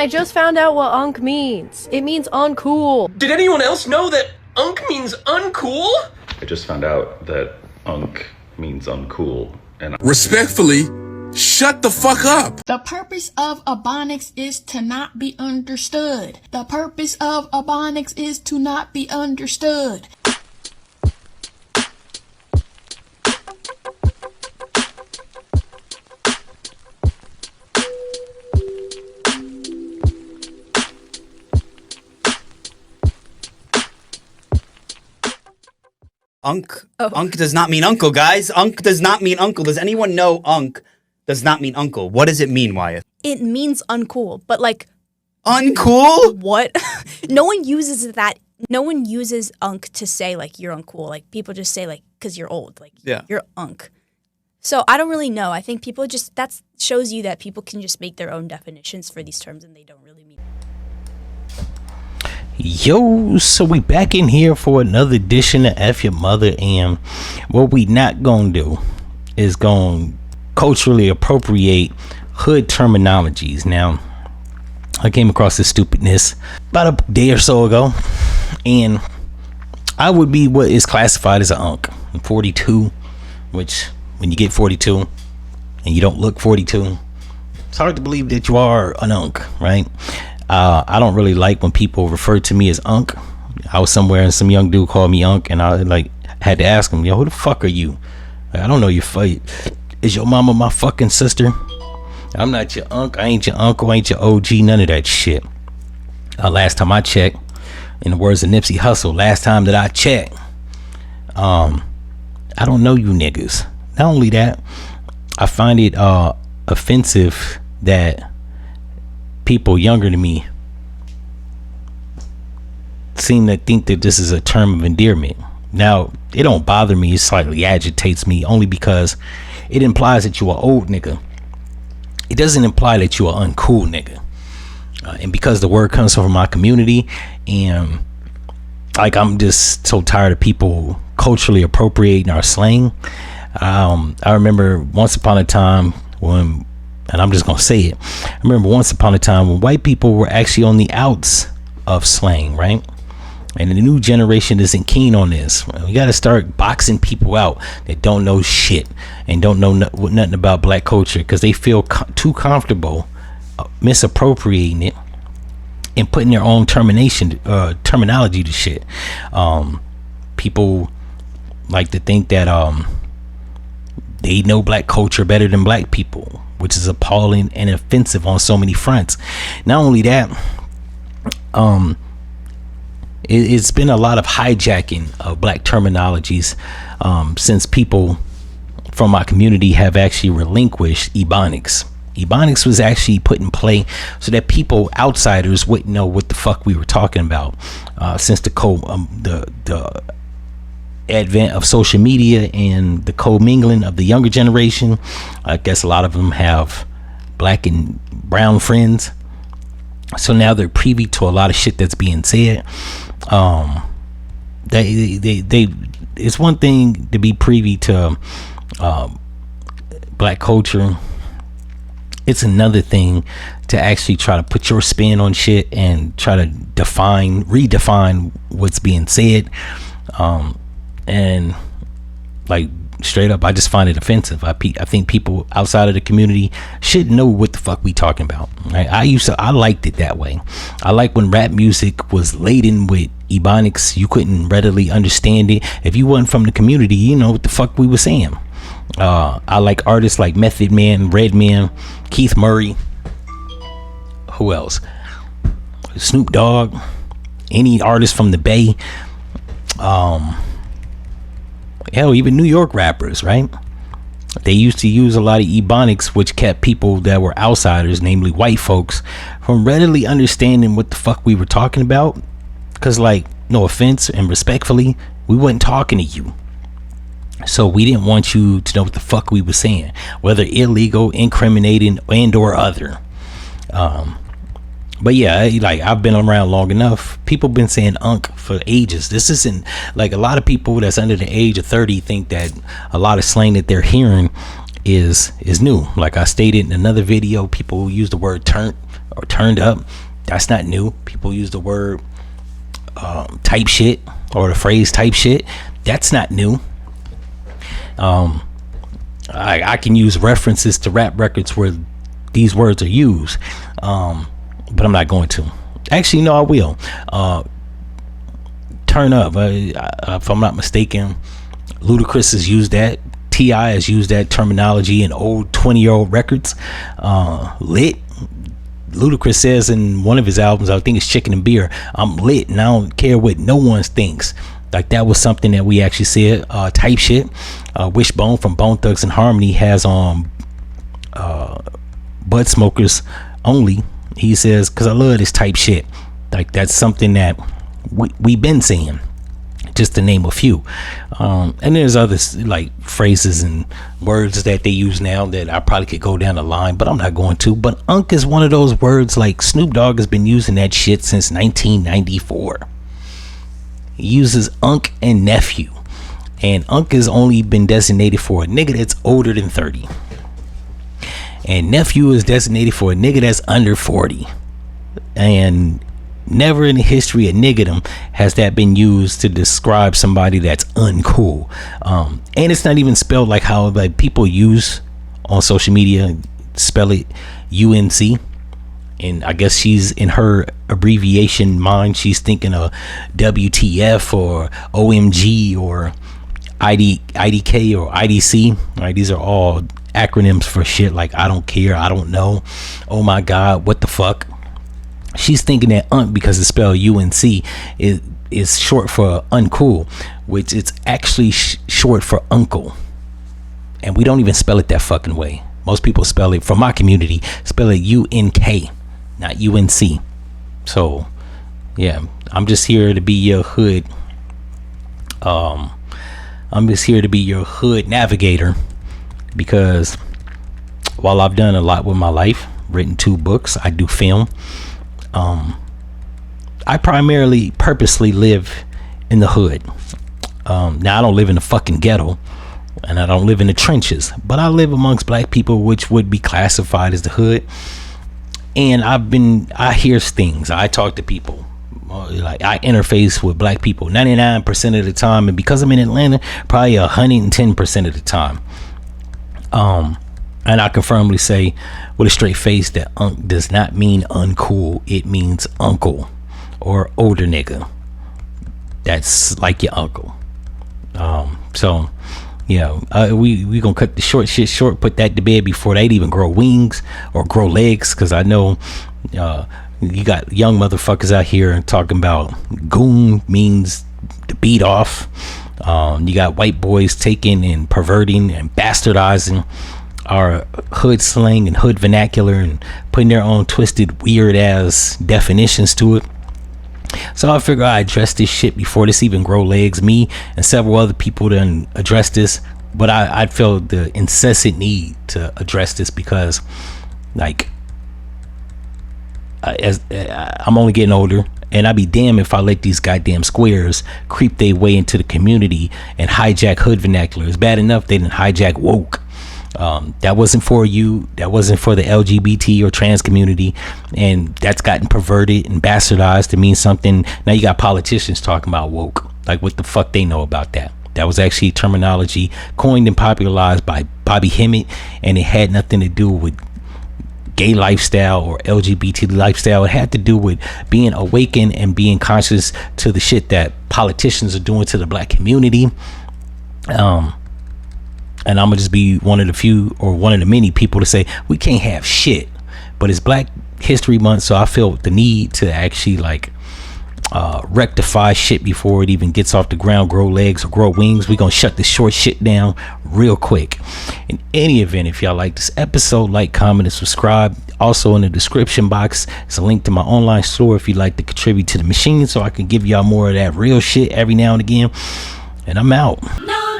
I just found out what unk means. It means uncool. Did anyone else know that unk means uncool? I just found out that unk means uncool. And respectfully, shut the fuck up. The purpose of Ebonics is to not be understood. The purpose of Ebonics is to not be understood. Unk. Oh. Unk does not mean uncle, guys. Unk does not mean uncle. Does anyone know unk does not mean uncle? What does it mean, Wyatt? It means uncool, but like... Uncool? What? No one uses that. No one uses unk to say, like, you're uncool. Like, people just say, like, because you're old. Like, yeah. You're unk. So I don't really know. I think people just... That shows you that people can just make their own definitions for these terms and they don't really mean... Yo, so we back in here for another edition of F-ya-Motha, and what we not gonna do is gonna culturally appropriate hood terminologies. Now, I came across this stupidness about a day or so ago, and I would be what is classified as an unk. I'm 42, which when you get 42 and you don't look 42, it's hard to believe that you are an unk, right? I don't really like when people refer to me as unk. I was somewhere and some young dude called me unk, and I had to ask him, yo, who the fuck are you? I don't know your fight. Is your mama my fucking sister? I'm not your unk. I ain't your uncle. I ain't your OG. None of that shit. Last time I checked, in the words of Nipsey Hussle, last time that I checked, I don't know you niggas. Not only that, I find it offensive that people younger than me seem to think that this is a term of endearment. Now, it don't bother me. It slightly agitates me only because it implies that you're an old nigga. It doesn't imply that you're an uncool nigga. And because the word comes from my community, and like, I'm just so tired of people culturally appropriating our slang. I remember once upon a time when, and I'm just gonna say it, I remember once upon a time when white people were actually on the outs of slang, right? And the new generation isn't keen on this. We got to start boxing people out that don't know shit and don't know nothing about black culture, because they feel too comfortable misappropriating it and putting their own terminology to shit. People like to think that they know black culture better than black people, which is appalling and offensive on so many fronts. Not only that, it's been a lot of hijacking of black terminologies since people from my community have actually relinquished Ebonics. Ebonics was actually put in play so that people, outsiders, wouldn't know what the fuck we were talking about. Since the advent of social media and the co-mingling of the younger generation, I guess a lot of them have black and brown friends, so now they're privy to a lot of shit that's being said. It's one thing to be privy to black culture. It's another thing to actually try to put your spin on shit and try to redefine what's being said. And like, straight up, I just find it offensive. I think people outside of the community should know what the fuck we talking about, right? I liked it that way. I like when rap music was laden with Ebonics. You couldn't readily understand it if you wasn't from the community. You know what the fuck we were saying. I like artists like Method Man, Redman, Keith Murray. Who else? Snoop Dogg. Any artist from the Bay. Hell, even New York rappers, right? They used to use a lot of Ebonics, which kept people that were outsiders, namely white folks, from readily understanding what the fuck we were talking about. Because, like, no offense and respectfully, we wasn't talking to you. So we didn't want you to know what the fuck we were saying, whether illegal, incriminating, and or other. But yeah, like, I've been around long enough. People been saying unk for ages. This isn't like, a lot of people that's under the age of 30 think that a lot of slang that they're hearing is new. Like I stated in another video, people use the word turnt or turned up. That's not new. People use the word type shit or the phrase type shit. That's not new. I can use references to rap records where these words are used, but I'm not going to. Actually, no, I will. Turn up. If I'm not mistaken, Ludacris has used that. T.I. has used that terminology in old 20-year-old records. Lit. Ludacris says in one of his albums, I think it's Chicken and Beer, I'm lit and I don't care what no one thinks. Like, that was something that we actually said. Type shit. Wishbone from Bone Thugs and Harmony has on Bud Smokers Only. He says, because I love this type shit. Like, that's something that we've been saying, just to name a few. And there's other like phrases and words that they use now that I probably could go down the line, but I'm not going to. But unk is one of those words. Like, Snoop Dogg has been using that shit since 1994. He uses unk and nephew, and unk has only been designated for a nigga that's older than 30, and nephew is designated for a nigga that's under 40. And never in the history of niggerdom has that been used to describe somebody that's uncool. And it's not even spelled like how like people use on social media, spell it UNC. And I guess she's in her abbreviation mind, she's thinking of WTF or OMG or IDK or IDC. Right? These are all acronyms for shit like I don't care, I don't know, oh my god, what the fuck. She's thinking that unk, because it's spelled UNC, is short for uncool, which it's actually short for uncle. And we don't even spell it that fucking way. Most people spell it, from my community, spell it UNK, not UNC. So, yeah, I'm just here to be your hood. I'm just here to be your hood navigator, because while I've done a lot with my life, written 2 books, I do film. I primarily purposely live in the hood. Now I don't live in the fucking ghetto, and I don't live in the trenches, but I live amongst black people, which would be classified as the hood. And I hear things, I talk to people, like I interface with black people 99% of the time, and because I'm in Atlanta, probably 110% of the time. And I can firmly say with a straight face that unk does not mean uncool. It means uncle or older nigga. That's like your uncle. So yeah, we gonna cut the short shit short, put that to bed before they'd even grow wings or grow legs, because I know you got young motherfuckers out here talking about goon means to beat off. You got white boys taking and perverting and bastardizing our hood slang and hood vernacular and putting their own twisted, weird ass definitions to it. So I figure I address this shit before this even grow legs. Me and several other people done address this, but I feel the incessant need to address this because, like, I'm only getting older, and I'd be damned if I let these goddamn squares creep their way into the community and hijack hood vernacular. It's bad enough they didn't hijack woke. That wasn't for you, that wasn't for the LGBT or trans community, and that's gotten perverted and bastardized to mean something. Now you got politicians talking about woke. Like, what the fuck they know about that? That was actually terminology coined and popularized by Bobby Hemmett, and it had nothing to do with gay lifestyle or LGBT lifestyle. It had to do with being awakened and being conscious to the shit that politicians are doing to the black community. And I'm gonna just be one of the few or one of the many people to say we can't have shit, but it's Black History Month, so I feel the need to actually like rectify shit before it even gets off the ground, grow legs or grow wings. We gonna shut this short shit down real quick. In any event, if y'all like this episode, like, comment, and subscribe. Also in the description box is a link to my online store if you'd like to contribute to the machine, so I can give y'all more of that real shit every now and again. And I'm out. No.